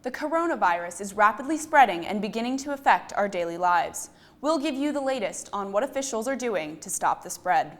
The coronavirus is rapidly spreading and beginning to affect our daily lives. We'll give you the latest on what officials are doing to stop the spread.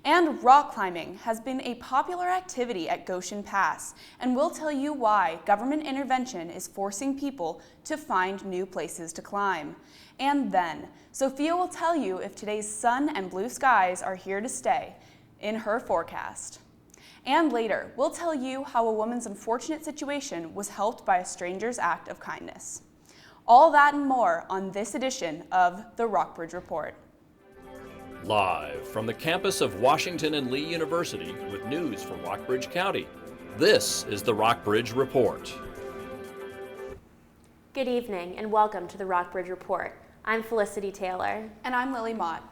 And rock climbing has been a popular activity at Goshen Pass, and we'll tell you why government intervention is forcing people to find new places to climb. And then, Sophia will tell you if today's sun and blue skies are here to stay in her forecast. And later, we'll tell you how a woman's unfortunate situation was helped by a stranger's act of kindness. All that and more on this edition of the Rockbridge Report. Live from the campus of Washington and Lee University with news from Rockbridge County, this is the Rockbridge Report. Good evening and welcome to the Rockbridge Report. I'm Felicity Taylor. And I'm Lily Mott.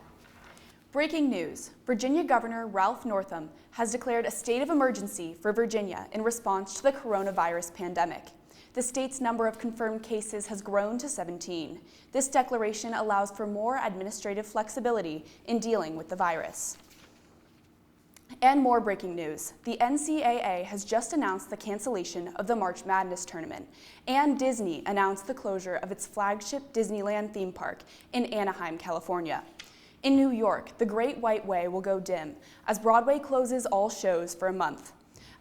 Breaking news, Virginia Governor Ralph Northam has declared a state of emergency for Virginia in response to the coronavirus pandemic. The state's number of confirmed cases has grown to 17. This declaration allows for more administrative flexibility in dealing with the virus. And more breaking news. The NCAA has just announced the cancellation of the March Madness tournament, and Disney announced the closure of its flagship Disneyland theme park in Anaheim, California. In New York, the Great White Way will go dim as Broadway closes all shows for a month.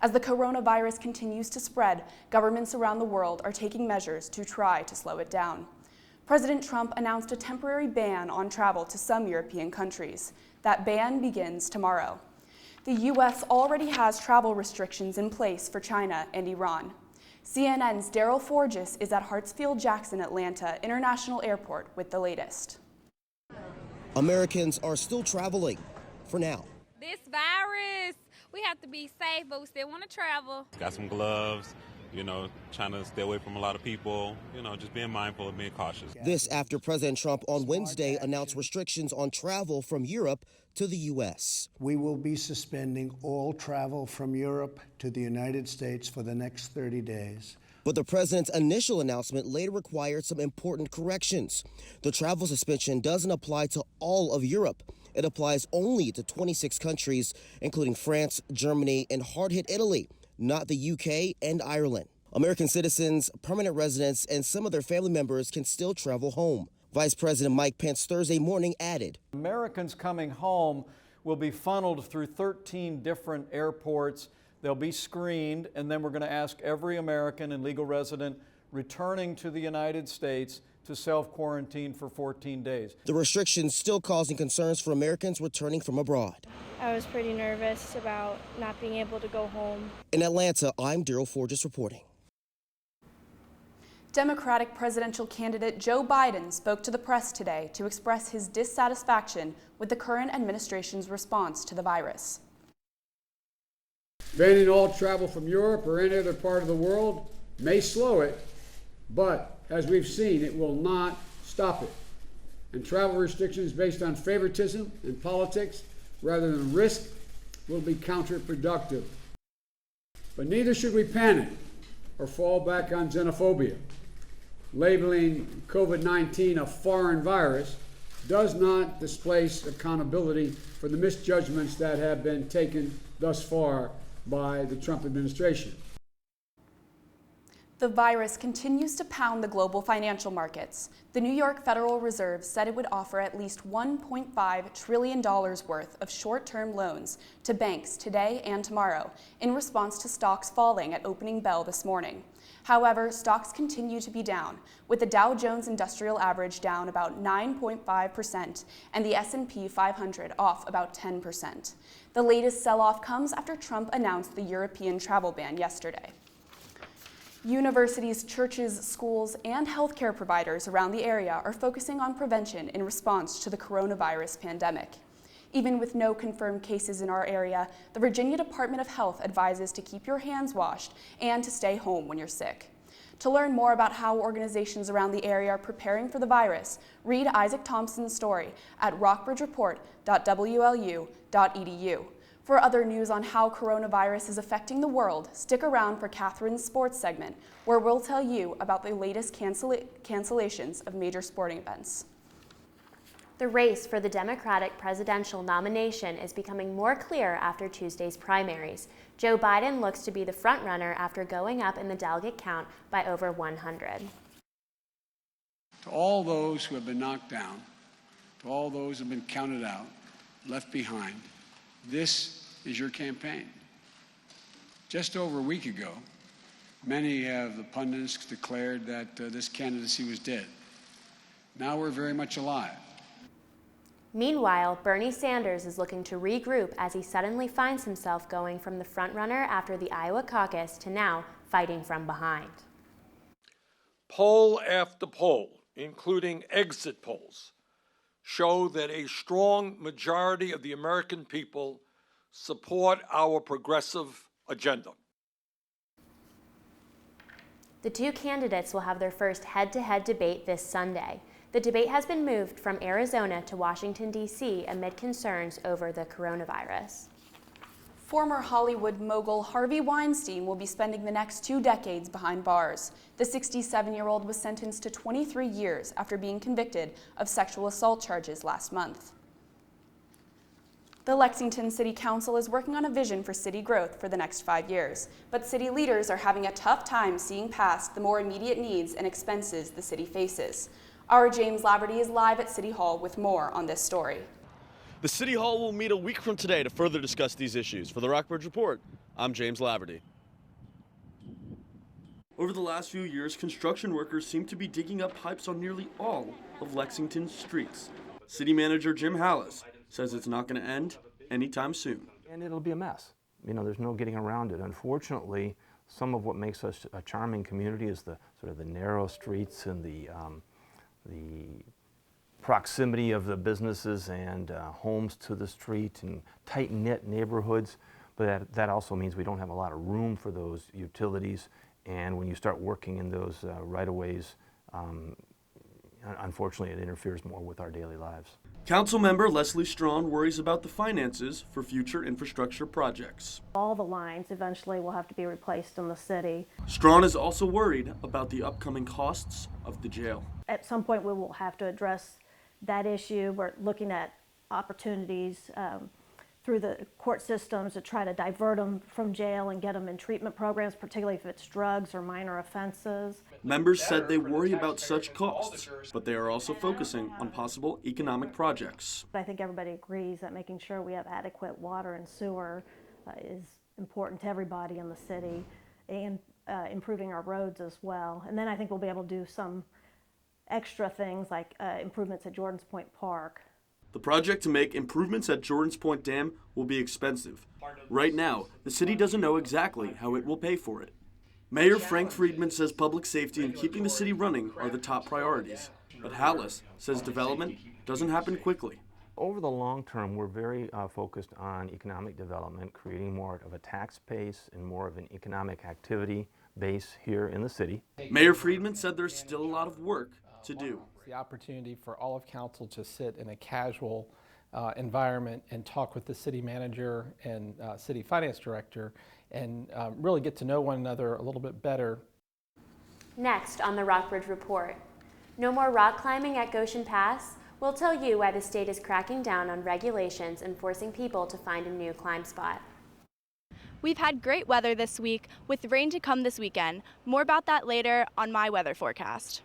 As the coronavirus continues to spread, governments around the world are taking measures to try to slow it down. President Trump announced a temporary ban on travel to some European countries. That ban begins tomorrow. The U.S. already has travel restrictions in place for China and Iran. CNN's Daryl Forges is at Hartsfield-Jackson Atlanta International Airport with the latest. Americans are still traveling, for now. This virus, we have to be safe, but we still want to travel. Got some gloves, trying to stay away from a lot of people, just being mindful of being cautious. This after President Trump on Wednesday announced restrictions on travel from Europe to the U.S. We will be suspending all travel from Europe to the United States for the next 30 days. But the president's initial announcement later required some important corrections. The travel suspension doesn't apply to all of Europe. It applies only to 26 countries, including France, Germany, and hard-hit Italy, not the UK and Ireland. American citizens, permanent residents, and some of their family members can still travel home. Vice President Mike Pence Thursday morning added, Americans coming home will be funneled through 13 different airports. They'll be screened, and then we're going to ask every American and legal resident returning to the United States to self-quarantine for 14 days. The restrictions still causing concerns for Americans returning from abroad. I was pretty nervous about not being able to go home. In Atlanta, I'm Daryl Forges reporting. Democratic presidential candidate Joe Biden spoke to the press today to express his dissatisfaction with the current administration's response to the virus. Banning all travel from Europe or any other part of the world may slow it, but as we've seen, it will not stop it. And travel restrictions based on favoritism and politics rather than risk will be counterproductive. But neither should we panic or fall back on xenophobia. Labeling COVID-19 a foreign virus does not displace accountability for the misjudgments that have been taken thus far by the Trump administration. The virus continues to pound the global financial markets. The New York Federal Reserve said it would offer at least $1.5 trillion worth of short-term loans to banks today and tomorrow in response to stocks falling at opening bell this morning. However, stocks continue to be down, with the Dow Jones Industrial Average down about 9.5% and the S&P 500 off about 10%. The latest sell-off comes after Trump announced the European travel ban yesterday. Universities, churches, schools, and healthcare providers around the area are focusing on prevention in response to the coronavirus pandemic. Even with no confirmed cases in our area, the Virginia Department of Health advises to keep your hands washed and to stay home when you're sick. To learn more about how organizations around the area are preparing for the virus, read Isaac Thompson's story at rockbridgereport.wlu.edu. For other news on how coronavirus is affecting the world, stick around for Catherine's sports segment, where we'll tell you about the latest cancellations of major sporting events. The race for the Democratic presidential nomination is becoming more clear after Tuesday's primaries. Joe Biden looks to be the frontrunner after going up in the delegate count by over 100. To all those who have been knocked down, to all those who have been counted out, left behind, this is your campaign. Just over a week ago, many of the pundits declared that this candidacy was dead. Now we're very much alive. Meanwhile, Bernie Sanders is looking to regroup as he suddenly finds himself going from the frontrunner after the Iowa caucus to now fighting from behind. Poll after poll, including exit polls, show that a strong majority of the American people support our progressive agenda. The two candidates will have their first head-to-head debate this Sunday. The debate has been moved from Arizona to Washington, D.C. amid concerns over the coronavirus. Former Hollywood mogul Harvey Weinstein will be spending the next 2 decades behind bars. The 67-year-old was sentenced to 23 years after being convicted of sexual assault charges last month. The Lexington City Council is working on a vision for city growth for the next 5 years, but city leaders are having a tough time seeing past the more immediate needs and expenses the city faces. Our James Laverty is live at City Hall with more on this story. The City Hall will meet a week from today to further discuss these issues. For the Rockbridge Report, I'm James Laverty. Over the last few years, construction workers seem to be digging up pipes on nearly all of Lexington's streets. City Manager Jim Hallis says it's not going to end anytime soon. And it'll be a mess. You know, there's no getting around it. Unfortunately, some of what makes us a charming community is the sort of the narrow streets and the proximity of the businesses and homes to the street and tight-knit neighborhoods, but that also means we don't have a lot of room for those utilities, and when you start working in those right-of-ways, unfortunately it interferes more with our daily lives. Councilmember Leslie Strawn worries about the finances for future infrastructure projects. All the lines eventually will have to be replaced in the city. Strawn is also worried about the upcoming costs of the jail. At some point we will have to address that issue. We're looking at opportunities through the court systems to try to divert them from jail and get them in treatment programs, particularly if it's drugs or minor offenses. Members said they worry about such costs, but they are also focusing on possible economic projects. I think everybody agrees that making sure we have adequate water and sewer is important to everybody in the city, and improving our roads as well. And then I think we'll be able to do some extra things like improvements at Jordan's Point Park. The project to make improvements at Jordan's Point Dam will be expensive. Right now, the city doesn't know exactly how it will pay for it. Mayor Frank Friedman says public safety and keeping the city running are the top priorities. But Hallis says development doesn't happen quickly. Over the long term, we're very focused on economic development, creating more of a tax base and more of an economic activity base here in the city. Mayor Friedman said there's still a lot of work to do. The opportunity for all of council to sit in a casual environment and talk with the city manager and city finance director and really get to know one another a little bit better. Next on the Rockbridge Report, no more rock climbing at Goshen Pass? We'll tell you why the state is cracking down on regulations and forcing people to find a new climb spot. We've had great weather this week with rain to come this weekend. More about that later on my weather forecast.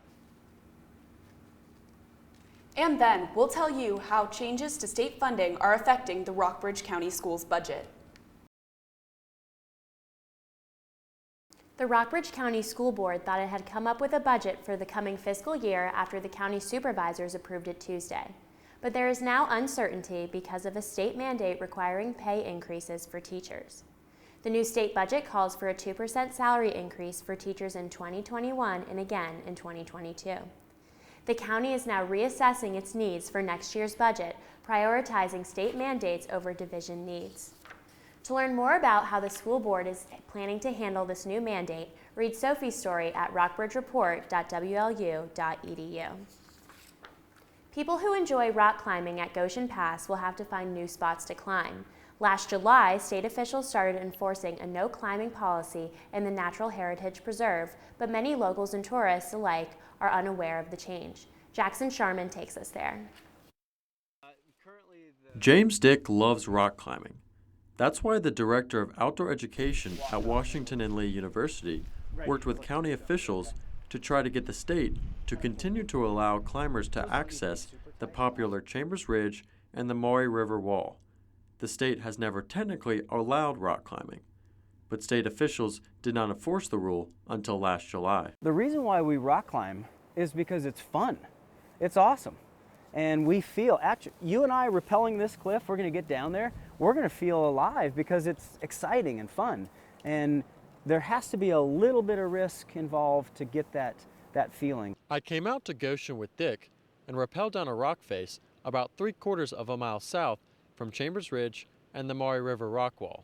And then we'll tell you how changes to state funding are affecting the Rockbridge County Schools budget. The Rockbridge County School Board thought it had come up with a budget for the coming fiscal year after the county supervisors approved it Tuesday. But there is now uncertainty because of a state mandate requiring pay increases for teachers. The new state budget calls for a 2% salary increase for teachers in 2021 and again in 2022. The county is now reassessing its needs for next year's budget, prioritizing state mandates over division needs. To learn more about how the school board is planning to handle this new mandate, read Sophie's story at rockbridgereport.wlu.edu. People who enjoy rock climbing at Goshen Pass will have to find new spots to climb. Last July, state officials started enforcing a no climbing policy in the Natural Heritage Preserve, but many locals and tourists alike are unaware of the change. Jackson Sharman takes us there. James Dick loves rock climbing. That's why the director of outdoor education at Washington and Lee University worked with county officials to try to get the state to continue to allow climbers to access the popular Chambers Ridge and the Maury River Wall. The state has never technically allowed rock climbing, but state officials did not enforce the rule until last July. The reason why we rock climb is because it's fun. It's awesome. And we feel, actually, you and I rappelling this cliff, we're going to get down there, we're going to feel alive because it's exciting and fun. And there has to be a little bit of risk involved to get that feeling. I came out to Goshen with Dick and rappelled down a rock face about 3/4 of a mile south from Chambers Ridge and the Maury River rock wall.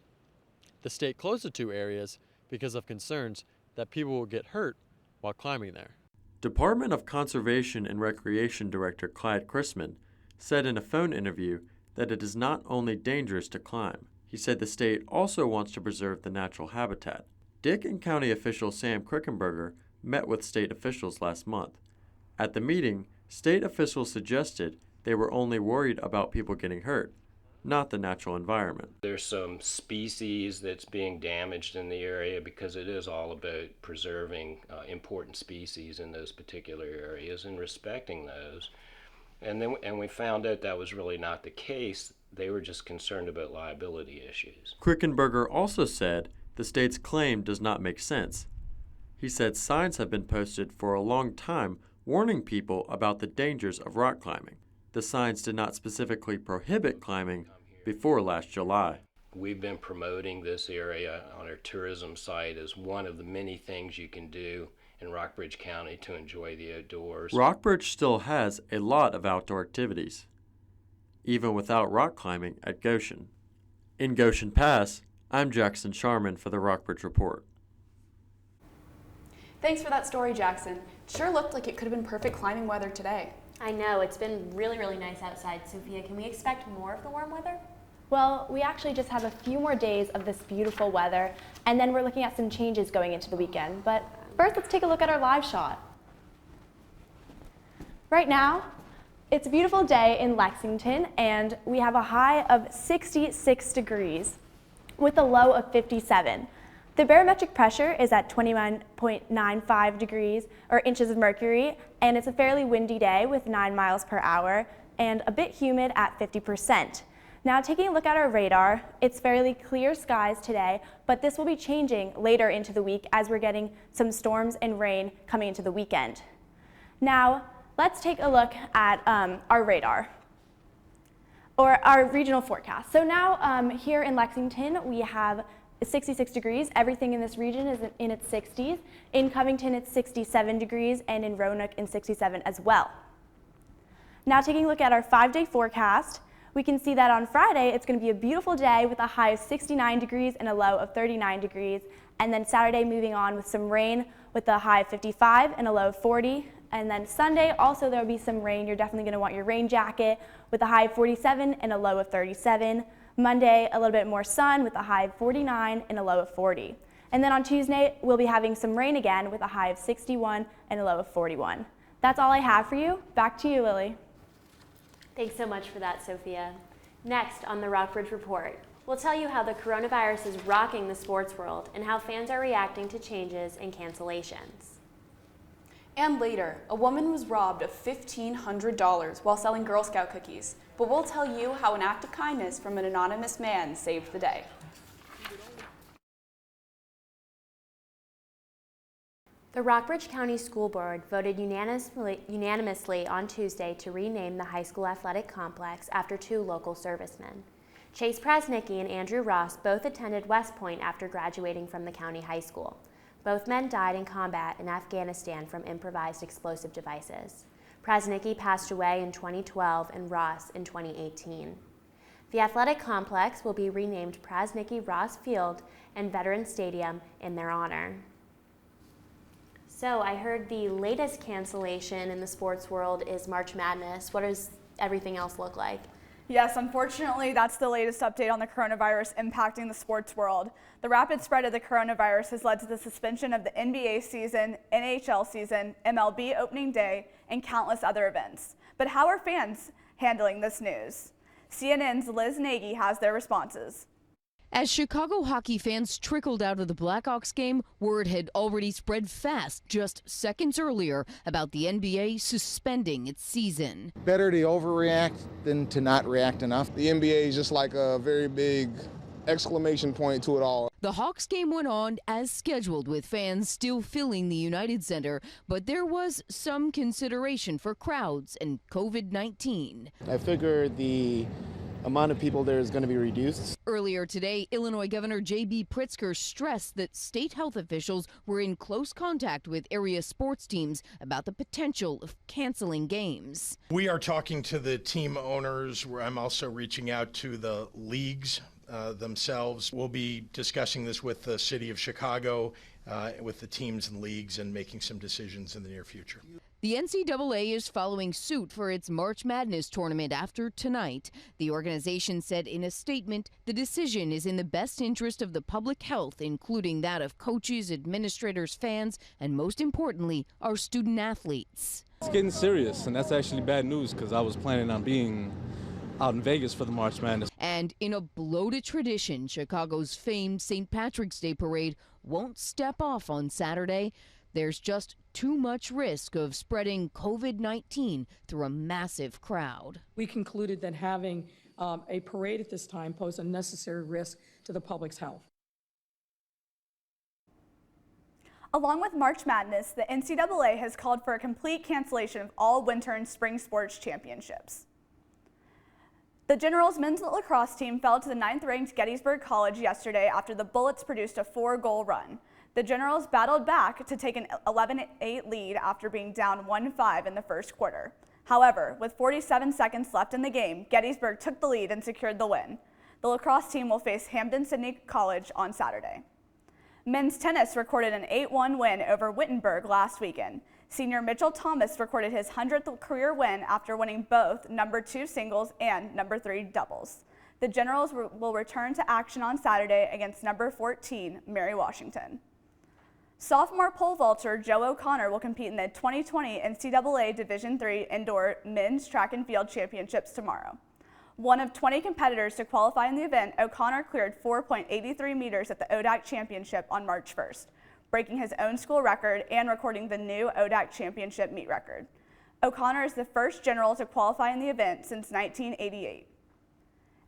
The state closed the two areas because of concerns that people will get hurt while climbing there. Department of Conservation and Recreation Director Clyde Chrisman said in a phone interview that it is not only dangerous to climb. He said the state also wants to preserve the natural habitat. Dick and county official Sam Krickenberger met with state officials last month. At the meeting, state officials suggested they were only worried about people getting hurt, not the natural environment. There's some species that's being damaged in the area because it is all about preserving important species in those particular areas and respecting those. And we found out that was really not the case. They were just concerned about liability issues. Krickenberger also said the state's claim does not make sense. He said signs have been posted for a long time warning people about the dangers of rock climbing. The signs did not specifically prohibit climbing before last July. We've been promoting this area on our tourism site as one of the many things you can do in Rockbridge County to enjoy the outdoors. Rockbridge still has a lot of outdoor activities, even without rock climbing at Goshen. In Goshen Pass, I'm Jackson Sharman for the Rockbridge Report. Thanks for that story, Jackson. It sure looked like it could have been perfect climbing weather today. I know, it's been really, really nice outside. Sophia, can we expect more of the warm weather? Well, we actually just have a few more days of this beautiful weather, and then we're looking at some changes going into the weekend. But first, let's take a look at our live shot. Right now, it's a beautiful day in Lexington, and we have a high of 66 degrees with a low of 57. The barometric pressure is at 29.95 degrees or inches of mercury, and it's a fairly windy day with 9 miles per hour and a bit humid at 50%. Now taking a look at our radar, it's fairly clear skies today, but this will be changing later into the week as we're getting some storms and rain coming into the weekend. Now let's take a look at our radar or our regional forecast. So now here in Lexington, we have 66 degrees. Everything in this region is in its 60s. In Covington, it's 67 degrees, and in Roanoke, in 67 as well. Now taking a look at our 5-day forecast, we can see that on Friday, it's going to be a beautiful day with a high of 69 degrees and a low of 39 degrees. And then Saturday, moving on with some rain with a high of 55 and a low of 40. And then Sunday, also there will be some rain. You're definitely going to want your rain jacket with a high of 47 and a low of 37. Monday, a little bit more sun with a high of 49 and a low of 40. And then on Tuesday, we'll be having some rain again with a high of 61 and a low of 41. That's all I have for you. Back to you, Lily. Thanks so much for that, Sophia. Next on the Rockbridge Report, we'll tell you how the coronavirus is rocking the sports world and how fans are reacting to changes and cancellations. And later, a woman was robbed of $1,500 while selling Girl Scout cookies. But we'll tell you how an act of kindness from an anonymous man saved the day. The Rockbridge County School Board voted unanimously on Tuesday to rename the high school athletic complex after 2 local servicemen. Chase Prasnicki and Andrew Ross both attended West Point after graduating from the county high school. Both men died in combat in Afghanistan from improvised explosive devices. Prasnicki passed away in 2012 and Ross in 2018. The athletic complex will be renamed Prasnicki Ross Field and Veterans Stadium in their honor. So I heard the latest cancellation in the sports world is March Madness. What does everything else look like? Yes, unfortunately, that's the latest update on the coronavirus impacting the sports world. The rapid spread of the coronavirus has led to the suspension of the NBA season, NHL season, MLB opening day, and countless other events. But how are fans handling this news? CNN's Liz Nagy has their responses. As Chicago hockey fans trickled out of the Blackhawks game, word had already spread fast just seconds earlier about the NBA suspending its season. Better to overreact than to not react enough. The NBA is just like a very big exclamation point to it all. The Hawks game went on as scheduled, with fans still filling the United Center, but there was some consideration for crowds and COVID-19. I figure the amount of people there is going to be reduced. Earlier today, Illinois Governor J.B. Pritzker stressed that state health officials were in close contact with area sports teams about the potential of canceling games. We are talking to the team owners, where I'm also reaching out to the leagues themselves. We'll be discussing this with the city of Chicago, with the teams and leagues, and making some decisions in the near future. The NCAA is following suit for its March Madness tournament after tonight. The organization said in a statement the decision is in the best interest of the public health, including that of coaches, administrators, fans, and most importantly, our student athletes. It's getting serious, and that's actually bad news because I was planning on being out in Vegas for the March Madness. And in a blow to tradition, Chicago's famed St. Patrick's Day parade won't step off on Saturday. There's just too much risk of spreading COVID-19 through a massive crowd. We concluded that having a parade at this time posed unnecessary risk to the public's health. Along with March Madness, the NCAA has called for a complete cancellation of all winter and spring sports championships. The Generals men's lacrosse team fell to the 9th-ranked Gettysburg College yesterday after the Bullets produced a 4-goal run. The Generals battled back to take an 11-8 lead after being down 1-5 in the first quarter. However, with 47 seconds left in the game, Gettysburg took the lead and secured the win. The lacrosse team will face Hampden-Sydney College on Saturday. Men's tennis recorded an 8-1 win over Wittenberg last weekend. Senior Mitchell Thomas recorded his 100th career win after winning both number 2 singles and number 3 doubles. The Generals will return to action on Saturday against number 14, Mary Washington. Sophomore pole vaulter Joe O'Connor will compete in the 2020 NCAA Division III Indoor Men's Track and Field Championships tomorrow. One of 20 competitors to qualify in the event, O'Connor cleared 4.83 meters at the ODAC Championship on March 1st, breaking his own school record and recording the new ODAC Championship meet record. O'Connor is the first general to qualify in the event since 1988.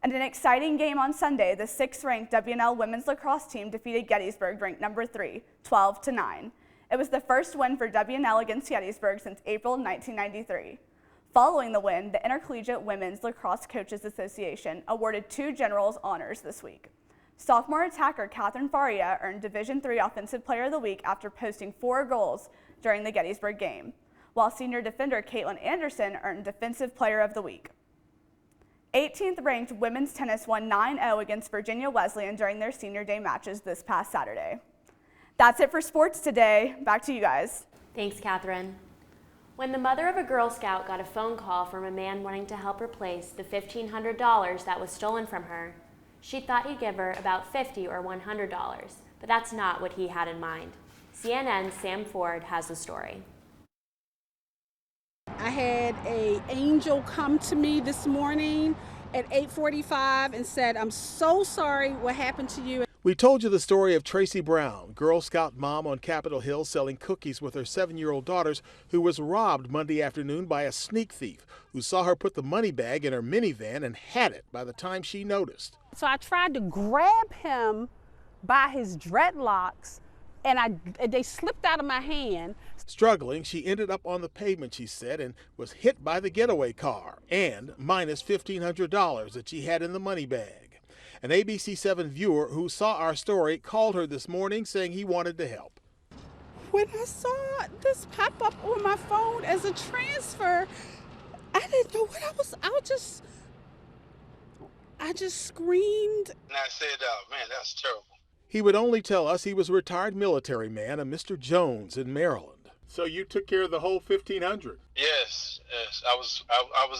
And an exciting game on Sunday, the 6th-ranked WNL women's lacrosse team defeated Gettysburg, ranked number 3, 12-9. It was the first win for WNL against Gettysburg since April 1993. Following the win, the Intercollegiate Women's Lacrosse Coaches Association awarded 2 generals honors this week. Sophomore attacker Catherine Faria earned Division III Offensive Player of the Week after posting 4 goals during the Gettysburg game, while senior defender Caitlin Anderson earned Defensive Player of the Week. 18th-ranked women's tennis won 9-0 against Virginia Wesleyan during their senior day matches this past Saturday. That's it for sports today. Back to you guys. Thanks, Catherine. When the mother of a Girl Scout got a phone call from a man wanting to help replace the $1,500 that was stolen from her, she thought he'd give her about $50 or $100, but that's not what he had in mind. CNN's Sam Ford has the story. I had an angel come to me this morning at 8:45 and said, "I'm so sorry what happened to you." We told you the story of Tracy Brown, Girl Scout mom on Capitol Hill selling cookies with her 7-year-old daughters, who was robbed Monday afternoon by a sneak thief who saw her put the money bag in her minivan and had it by the time she noticed. So I tried to grab him by his dreadlocks, and they slipped out of my hand. Struggling, she ended up on the pavement, she said, and was hit by the getaway car and minus $1,500 that she had in the money bag. An ABC7 viewer who saw our story called her this morning saying he wanted to help. When I saw this pop up on my phone as a transfer, I didn't know what I just screamed. And I said, man, that's terrible. He would only tell us he was a retired military man, a Mr. Jones in Maryland. So you took care of the whole $1,500? Yes, I was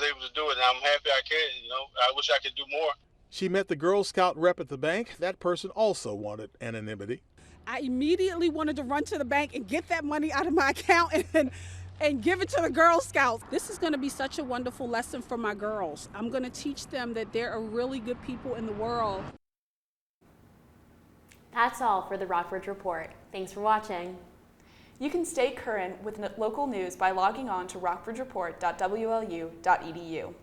able to do it, and I'm happy I can. I wish I could do more. She met the Girl Scout rep at the bank. That person also wanted anonymity. I immediately wanted to run to the bank and get that money out of my account, and and give it to the Girl Scouts. This is going to be such a wonderful lesson for my girls. I'm going to teach them that there are really good people in the world. That's all for the Rockbridge Report. Thanks for watching. You can stay current with local news by logging on to rockbridgereport.wlu.edu.